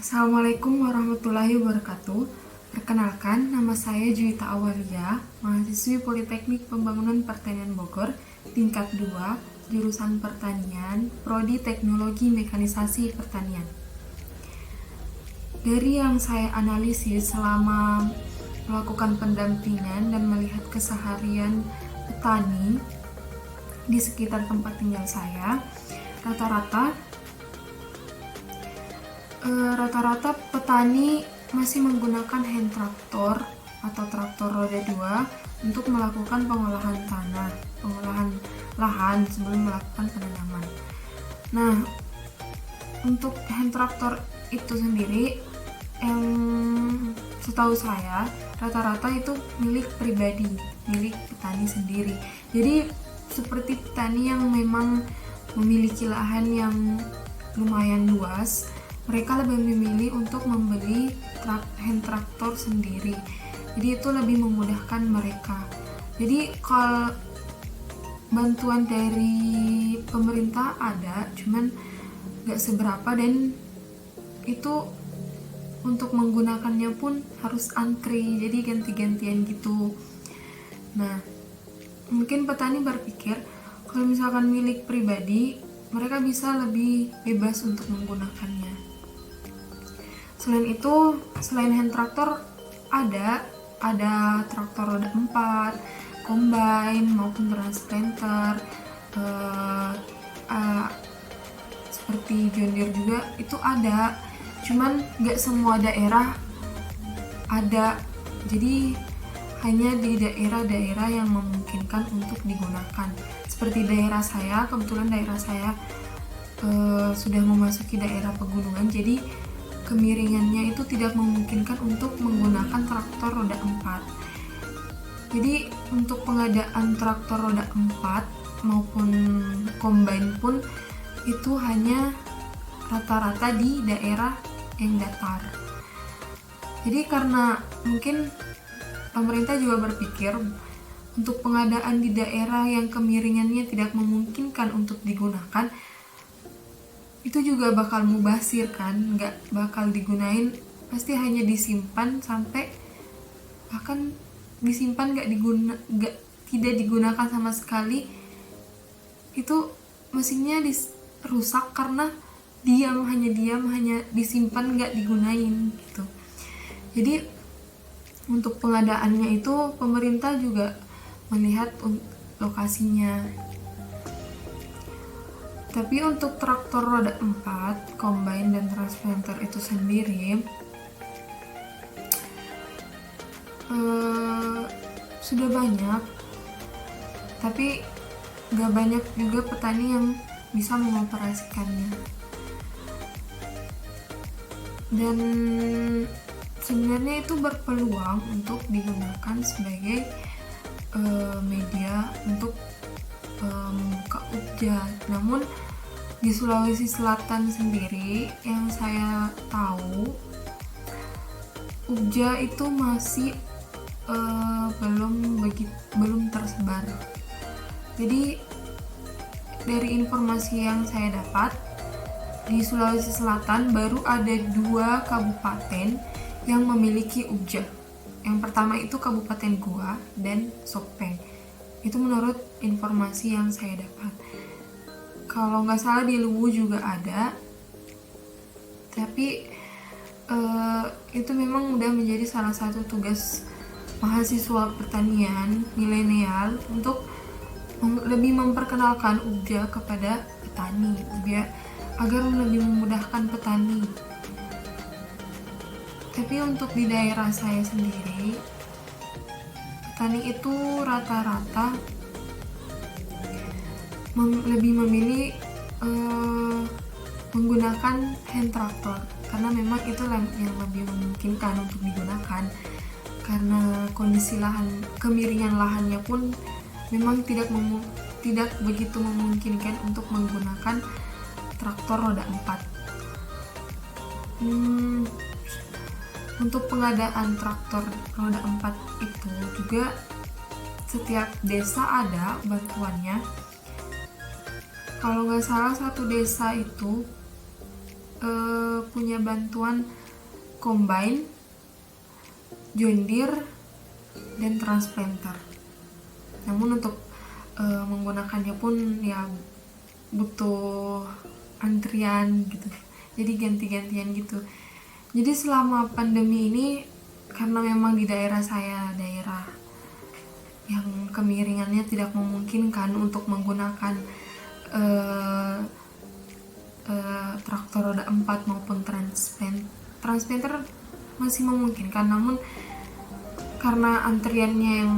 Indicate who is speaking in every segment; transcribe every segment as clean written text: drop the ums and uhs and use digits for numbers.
Speaker 1: Assalamualaikum warahmatullahi wabarakatuh. Perkenalkan, nama saya Juwita Awalia, mahasiswi Politeknik Pembangunan Pertanian Bogor, tingkat 2, jurusan Pertanian, Prodi Teknologi Mekanisasi Pertanian. Dari yang saya analisis selama melakukan pendampingan dan melihat keseharian petani di sekitar tempat tinggal saya, rata-rata petani masih menggunakan hand traktor atau traktor roda 2 untuk melakukan pengolahan lahan sebelum melakukan penanaman. Nah, untuk hand traktor itu sendiri yang setahu saya rata-rata itu milik pribadi, milik petani sendiri. Jadi seperti petani yang memang memiliki lahan yang lumayan luas, mereka lebih memilih untuk membeli hand traktor sendiri. Jadi itu lebih memudahkan mereka. Jadi kalau bantuan dari pemerintah ada, cuman gak seberapa, dan itu untuk menggunakannya pun harus antri, jadi ganti-gantian gitu. Nah, mungkin petani berpikir kalau misalkan milik pribadi, mereka bisa lebih bebas untuk menggunakannya. Selain itu, selain hand traktor ada traktor roda 4, combine maupun transplanter, seperti John Deere juga itu ada. Cuman nggak semua daerah ada, jadi hanya di daerah-daerah yang memungkinkan untuk digunakan. Seperti daerah saya, kebetulan daerah saya sudah memasuki daerah pegunungan, jadi kemiringannya itu tidak memungkinkan untuk menggunakan traktor roda 4. Jadi untuk pengadaan traktor roda 4 maupun combine pun itu hanya rata-rata di daerah yang datar. Jadi karena mungkin pemerintah juga berpikir untuk pengadaan di daerah yang kemiringannya tidak memungkinkan untuk digunakan, itu juga bakal mubazir kan, nggak bakal digunain, pasti hanya disimpan sampai bahkan disimpan tidak digunakan sama sekali. Itu mesinnya rusak karena hanya disimpan, nggak digunain gitu. Jadi untuk pengadaannya itu pemerintah juga melihat lokasinya. Tapi untuk traktor roda 4, combine dan transplanter itu sendiri sudah banyak, tapi gak banyak juga petani yang bisa mengoperasikannya. Dan sebenarnya itu berpeluang untuk digunakan sebagai media untuk membuka UPJA. Namun di Sulawesi Selatan sendiri yang saya tahu, UPJA itu masih belum tersebar. Jadi dari informasi yang saya dapat, di Sulawesi Selatan baru ada 2 kabupaten yang memiliki UPJA. Yang pertama itu Kabupaten Goa dan Sopeng. Itu menurut informasi yang saya dapat. Kalau nggak salah di Luwu juga ada, tapi itu memang udah menjadi salah satu tugas mahasiswa pertanian milenial untuk lebih memperkenalkan UPJA kepada petani, agar lebih memudahkan petani. Tapi untuk di daerah saya sendiri, petani itu rata-rata lebih memilih menggunakan hand traktor karena memang itu yang lebih memungkinkan untuk digunakan, karena kondisi kemiringan lahannya pun memang tidak begitu memungkinkan untuk menggunakan traktor roda 4. Untuk pengadaan traktor roda 4 itu juga setiap desa ada bantuannya. Kalau nggak salah satu desa itu punya bantuan combine, John Deere, dan transplanter. Namun untuk menggunakannya pun ya butuh antrian gitu, jadi ganti-gantian gitu. Jadi selama pandemi ini, karena memang di daerah saya daerah yang kemiringannya tidak memungkinkan untuk menggunakan traktor roda 4 maupun transplanter masih memungkinkan, namun karena antriannya yang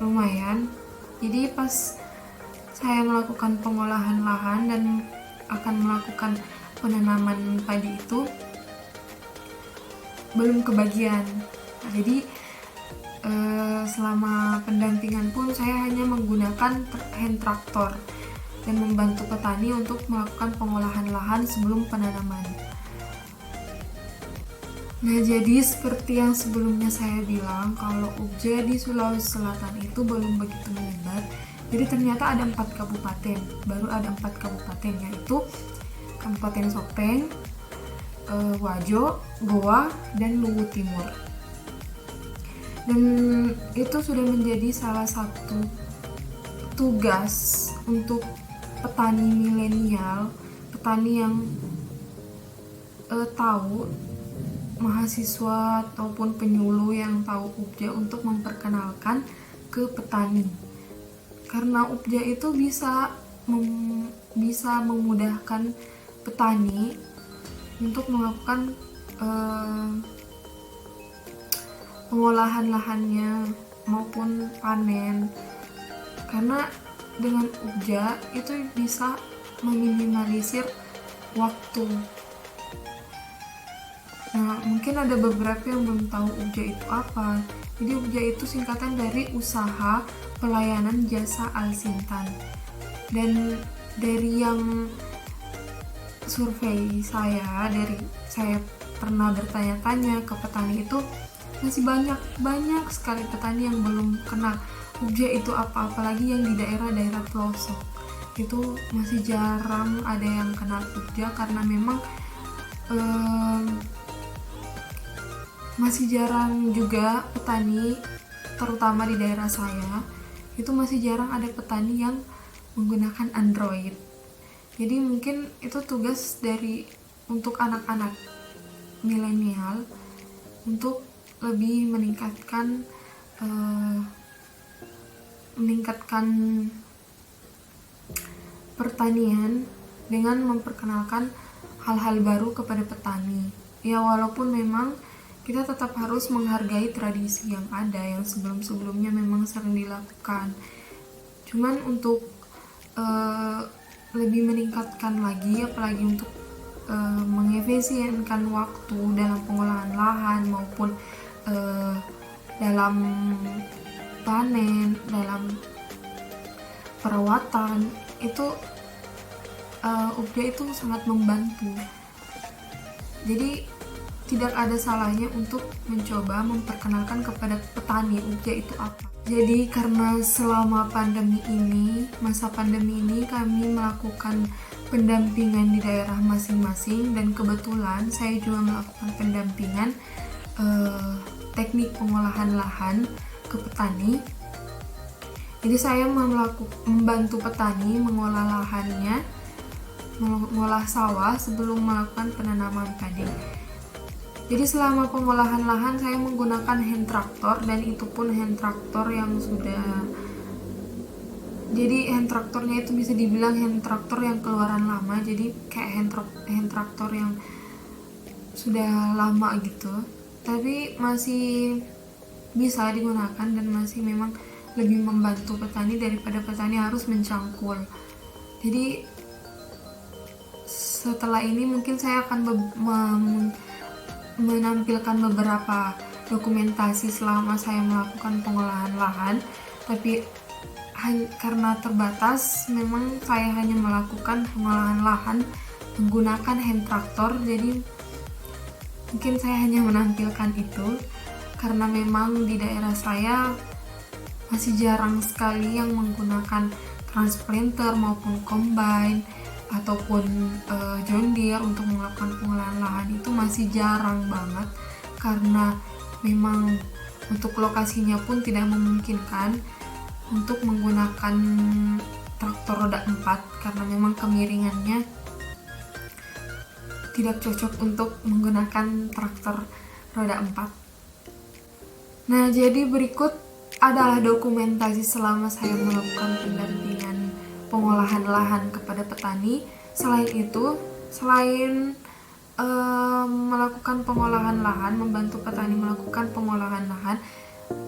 Speaker 1: lumayan, jadi pas saya melakukan pengolahan lahan dan akan melakukan penanaman padi itu belum kebagian. Nah, jadi selama pendampingan pun saya hanya menggunakan hand traktor dan membantu petani untuk melakukan pengolahan lahan sebelum penanaman. Nah, jadi seperti yang sebelumnya saya bilang, kalau UPJA di Sulawesi Selatan itu belum begitu menyebar. Jadi ternyata ada 4 kabupaten, baru ada 4 kabupaten, yaitu Kabupaten Sopeng, Wajo, Goa, dan Luwu Timur. Dan itu sudah menjadi salah satu tugas untuk petani milenial, petani yang tahu, mahasiswa ataupun penyuluh yang tahu UPJA untuk memperkenalkan ke petani. Karena UPJA itu bisa memudahkan petani untuk melakukan pengolahan lahannya maupun panen, karena dengan UPJA itu bisa meminimalisir waktu. Nah, mungkin ada beberapa yang belum tahu UPJA itu apa. Jadi UPJA itu singkatan dari Usaha Pelayanan Jasa Alsintan. Dan dari yang survei saya pernah bertanya-tanya ke petani itu, masih banyak sekali petani yang belum kenal UPJA itu apa, apalagi yang di daerah-daerah pelosok. Itu masih jarang ada yang kenal UPJA karena memang masih jarang juga petani, terutama di daerah saya, itu masih jarang ada petani yang menggunakan Android. Jadi mungkin itu tugas untuk anak-anak milenial untuk lebih meningkatkan pertanian dengan memperkenalkan hal-hal baru kepada petani. Ya, walaupun memang kita tetap harus menghargai tradisi yang ada, yang sebelum-sebelumnya memang sering dilakukan. Cuman untuk lebih meningkatkan lagi, apalagi untuk mengefisienkan waktu dalam pengolahan lahan maupun dalam panen, dalam perawatan, itu UPJA itu sangat membantu. Jadi tidak ada salahnya untuk mencoba memperkenalkan kepada petani UPJA itu apa. Jadi karena selama masa pandemi ini kami melakukan pendampingan di daerah masing-masing, dan kebetulan saya juga melakukan pendampingan teknik pengolahan lahan ke petani. Jadi saya membantu petani mengolah lahannya, mengolah sawah sebelum melakukan penanaman padi. Jadi selama pengolahan lahan saya menggunakan hand traktor, dan itu pun hand traktor yang jadi hand traktornya itu bisa dibilang hand traktor yang keluaran lama, jadi kayak hand traktor yang sudah lama gitu, tapi masih bisa digunakan dan masih memang lebih membantu petani daripada petani harus mencangkul. Jadi setelah ini mungkin saya akan menampilkan beberapa dokumentasi selama saya melakukan pengolahan lahan, tapi karena terbatas, memang saya hanya melakukan pengolahan lahan menggunakan hand traktor. Jadi mungkin saya hanya menampilkan itu karena memang di daerah saya masih jarang sekali yang menggunakan transplanter maupun combine ataupun John Deere untuk melakukan pengolahan lahan itu masih jarang banget, karena memang untuk lokasinya pun tidak memungkinkan untuk menggunakan traktor roda 4 karena memang kemiringannya tidak cocok untuk menggunakan traktor roda 4. Nah, jadi berikut adalah dokumentasi selama saya melakukan pendampingan pengolahan lahan kepada petani. Selain itu, selain melakukan pengolahan lahan, membantu petani melakukan pengolahan lahan,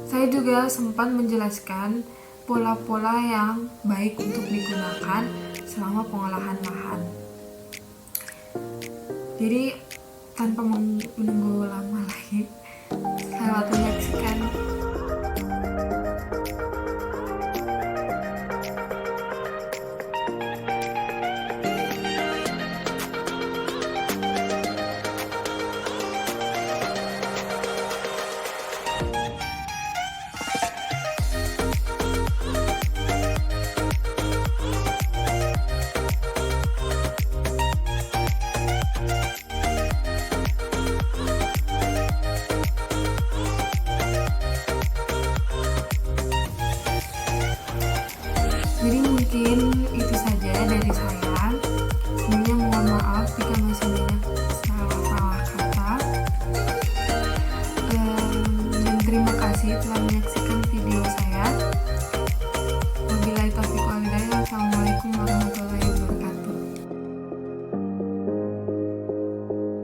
Speaker 1: saya juga sempat menjelaskan pola-pola yang baik untuk digunakan selama pengolahan lahan. Jadi tanpa menunggu lama lagi, selamat menyaksikan